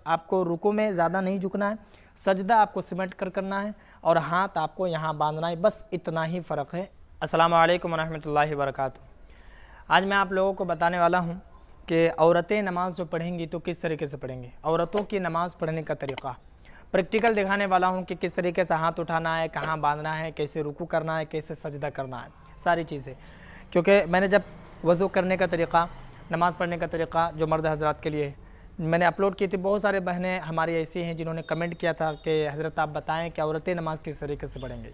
آپ کو رکوع میں زیادہ نہیں جھکنا ہے، سجدہ آپ کو سمٹ کر کرنا ہے اور ہاتھ آپ کو یہاں باندھنا ہے، بس اتنا ہی فرق ہے۔ السلام علیکم ورحمۃ اللہ وبرکاتہ۔ آج میں آپ لوگوں کو بتانے والا ہوں کہ عورتیں نماز جو پڑھیں گی تو کس طریقے سے پڑھیں گی، عورتوں کی نماز پڑھنے کا طریقہ پریکٹیکل دکھانے والا ہوں کہ کس طریقے سے ہاتھ اٹھانا ہے، کہاں باندھنا ہے، کیسے رکوع کرنا ہے، کیسے سجدہ کرنا ہے، ساری چیزیں۔ کیونکہ میں نے جب وضو کرنے کا طریقہ، نماز پڑھنے کا طریقہ جو مرد حضرات کے لیے میں نے اپلوڈ کی تھی، بہت سارے بہنیں ہماری ایسی ہیں جنہوں نے کمنٹ کیا تھا کہ حضرت آپ بتائیں کہ عورتیں نماز کس طریقے سے پڑھیں گے،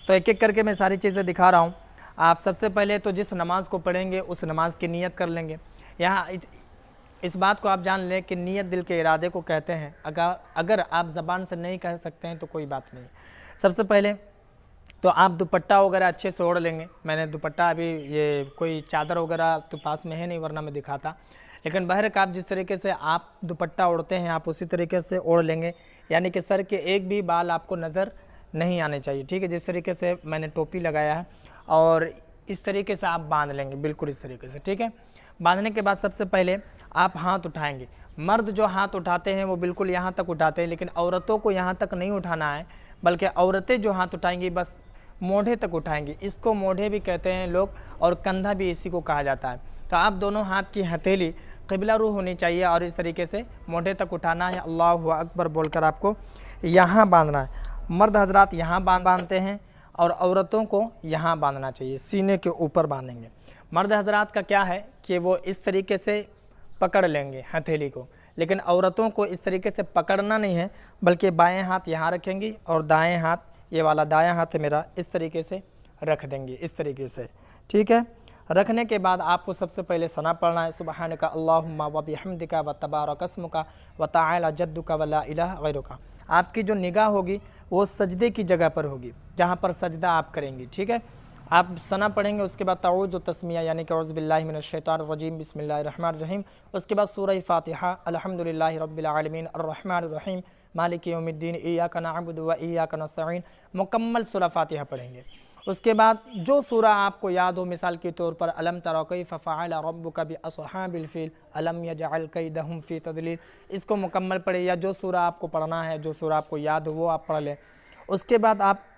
تو ایک ایک کر کے میں ساری چیزیں دکھا رہا ہوں۔ آپ سب سے پہلے تو جس نماز کو پڑھیں گے اس نماز کی نیت کر لیں گے۔ یہاں اس بات کو آپ جان لیں کہ نیت دل کے ارادے کو کہتے ہیں، اگر آپ زبان سے نہیں کہہ سکتے ہیں تو کوئی بات نہیں۔ سب سے پہلے تو آپ دوپٹہ وغیرہ اچھے سے اوڑھ لیں گے۔ میں نے دوپٹہ ابھی یہ کوئی چادر وغیرہ تو پاس میں ہے نہیں ورنہ میں دکھاتا، لیکن بہرکیف جس طریقے سے آپ دوپٹہ اوڑھتے ہیں آپ اسی طریقے سے اوڑھ لیں گے، یعنی کہ سر کے ایک بھی بال آپ کو نظر نہیں آنے چاہیے، ٹھیک ہے۔ جس طریقے سے میں نے ٹوپی لگایا ہے اور اس طریقے سے آپ باندھ لیں گے، بالکل اس طریقے سے، ٹھیک ہے۔ باندھنے کے بعد سب سے پہلے آپ ہاتھ اٹھائیں گے۔ مرد جو ہاتھ اٹھاتے ہیں وہ بالکل یہاں تک اٹھاتے ہیں، لیکن عورتوں کو یہاں تک نہیں اٹھانا ہے، بلکہ عورتیں جو ہاتھ اٹھائیں گی بس موڈھے تک اٹھائیں گی۔ اس کو موڈھے بھی کہتے ہیں لوگ اور کندھا بھی اسی کو کہا جاتا ہے۔ تو آپ دونوں ہاتھ کی ہتھیلی قبلہ رو ہونی چاہیے اور اس طریقے سے موڈھے تک اٹھانا ہے، اللہ اکبر بول کر آپ کو یہاں باندھنا ہے۔ مرد حضرات یہاں باندھتے ہیں اور عورتوں کو یہاں باندھنا چاہیے، سینے کے اوپر باندھیں گے۔ مرد حضرات کا کیا ہے کہ وہ اس طریقے سے پکڑ لیں گے ہتھیلی کو، لیکن عورتوں کو اس طریقے سے پکڑنا نہیں ہے، بلکہ بائیں ہاتھ یہاں رکھیں گی اور دائیں ہاتھ، یہ والا دایاں ہاتھ ہے میرا، اس طریقے سے رکھ دیں گے، اس طریقے سے، ٹھیک ہے۔ رکھنے کے بعد آپ کو سب سے پہلے ثنا پڑھنا ہے، سبحانک اللہم وبحمدک وتبارک اسمک وتعالی جدک ولا الہ غیرک۔ آپ کی جو نگاہ ہوگی وہ سجدے کی جگہ پر ہوگی، جہاں پر سجدہ آپ کریں گی، ٹھیک ہے۔ آپ ثنا پڑھیں گے، اس کے بعد تعوذ و تسمیہ یعنی کہ اعوذ باللہ من الشیطان الرجیم بسم اللہ الرحمن الرحیم، اس کے بعد سورہ فاتحہ، الحمدللہ رب العالمین الرحمن الرحیم مالک یوم الدین ایاک نعبد و ایاک نستعین، مکمل سورہ فاتحہ پڑھیں گے۔ اس کے بعد جو سورہ آپ کو یاد ہو، مثال کے طور پر الم تر کیف فعل ربک باصحاب الفیل الم یجعل کیدہم فی تضلیل، اس کو مکمل پڑھیں، یا جو سورہ آپ کو پڑھنا ہے، جو سورہ آپ کو یاد ہو وہ آپ پڑھ لیں۔ اس کے بعد آپ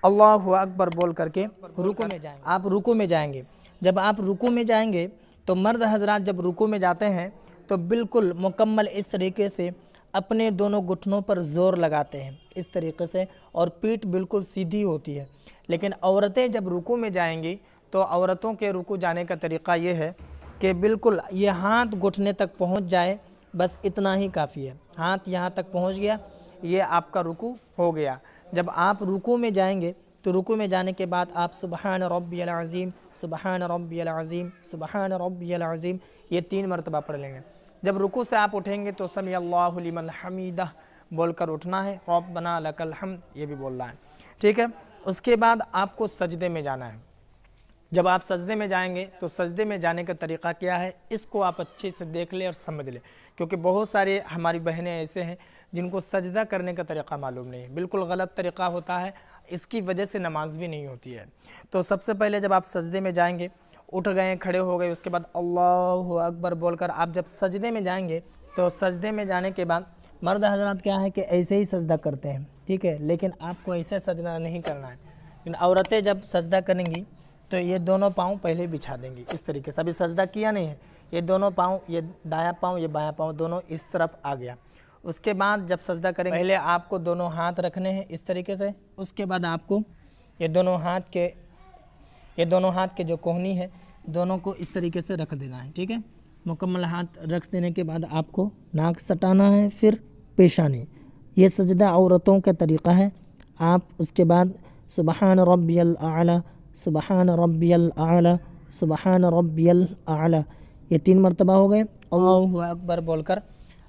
اللہ اکبر بول کر کے رکوع میں جائیں گے۔ آپ رکوع میں جائیں گے، جب آپ رکوع میں جائیں گے تو مرد حضرات جب رکوع میں جاتے ہیں تو بالکل مکمل اس طریقے سے اپنے دونوں گھٹنوں پر زور لگاتے ہیں، اس طریقے سے، اور پیٹھ بالکل سیدھی ہوتی ہے۔ لیکن عورتیں جب رکوع میں جائیں گی تو عورتوں کے رکوع جانے کا طریقہ یہ ہے کہ بالکل یہ ہاتھ گھٹنے تک پہنچ جائے، بس اتنا ہی کافی ہے، ہاتھ یہاں تک پہنچ گیا، یہ آپ کا رکوع ہو گیا۔ جب آپ رکوع میں جائیں گے تو رکوع میں جانے کے بعد آپ سبحان ربی العظیم، سبحان ربی العظیم، سبحان ربی العظیم، یہ 3 مرتبہ پڑھ لیں گے۔ جب رکوع سے آپ اٹھیں گے تو سمیع اللہ لمن حمیدہ بول کر اٹھنا ہے، ربنا لک الحمد یہ بھی بولنا ہے، ٹھیک ہے۔ اس کے بعد آپ کو سجدے میں جانا ہے۔ جب آپ سجدے میں جائیں گے تو سجدے میں جانے کا طریقہ کیا ہے، اس کو آپ اچھے سے دیکھ لیں اور سمجھ لیں، کیونکہ بہت سارے ہماری بہنیں ایسے ہیں جن کو سجدہ کرنے کا طریقہ معلوم نہیں ہے، بالکل غلط طریقہ ہوتا ہے، اس کی وجہ سے نماز بھی نہیں ہوتی ہے۔ تو سب سے پہلے جب آپ سجدے میں جائیں گے، اٹھ گئے، کھڑے ہو گئے، اس کے بعد اللہ اکبر بول کر آپ جب سجدے میں جائیں گے تو سجدے میں جانے کے بعد مرد حضرات کیا ہے کہ ایسے ہی سجدہ کرتے ہیں، ٹھیک ہے، لیکن آپ کو ایسے سجدہ نہیں کرنا ہے۔ لیکن عورتیں جب سجدہ کریں گی تو یہ دونوں پاؤں پہلے بچھا دیں گی، اس طریقے سے، ابھی سجدہ کیا نہیں ہے، یہ دونوں پاؤں، یہ دایاں پاؤں، یہ بایاں پاؤں، دونوں اس طرف آ گیا۔ اس کے بعد جب سجدہ کریں پہلے آپ کو دونوں ہاتھ رکھنے ہیں اس طریقے سے، اس کے بعد آپ کو یہ دونوں ہاتھ کے جو کوہنی ہے دونوں کو اس طریقے سے رکھ دینا ہے، ٹھیک ہے۔ مکمل ہاتھ رکھ دینے کے بعد آپ کو ناک سٹانا ہے، پھر پیشانی، یہ سجدہ عورتوں کا طریقہ ہے۔ آپ اس کے بعد سبحان ربی الاعلی، سبحان ربی الاعلی، سبحان ربی الاعلی، یہ 3 مرتبہ ہو گئے، اللہ اکبر بول کر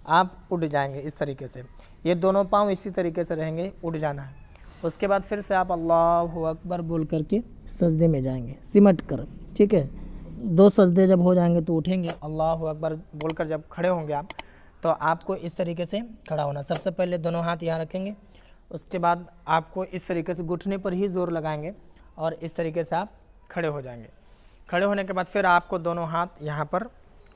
آپ اٹھ جائیں گے اس طریقے سے، یہ دونوں پاؤں اسی طریقے سے رہیں گے، اٹھ جانا ہے۔ اس کے بعد پھر سے آپ اللہ اکبر بول کر کے سجدے میں جائیں گے سمٹ کر، ٹھیک ہے۔ 2 سجدے جب ہو جائیں گے تو اٹھیں گے، اللہ اکبر بول کر جب کھڑے ہوں گے آپ تو آپ کو اس طریقے سے کھڑا ہونا، سب سے پہلے دونوں ہاتھ یہاں رکھیں گے، اس کے بعد آپ کو اس طریقے سے گھٹنے پر ہی زور لگائیں گے اور اس طریقے سے آپ کھڑے ہو جائیں گے۔ کھڑے ہونے کے بعد پھر آپ کو دونوں ہاتھ یہاں پر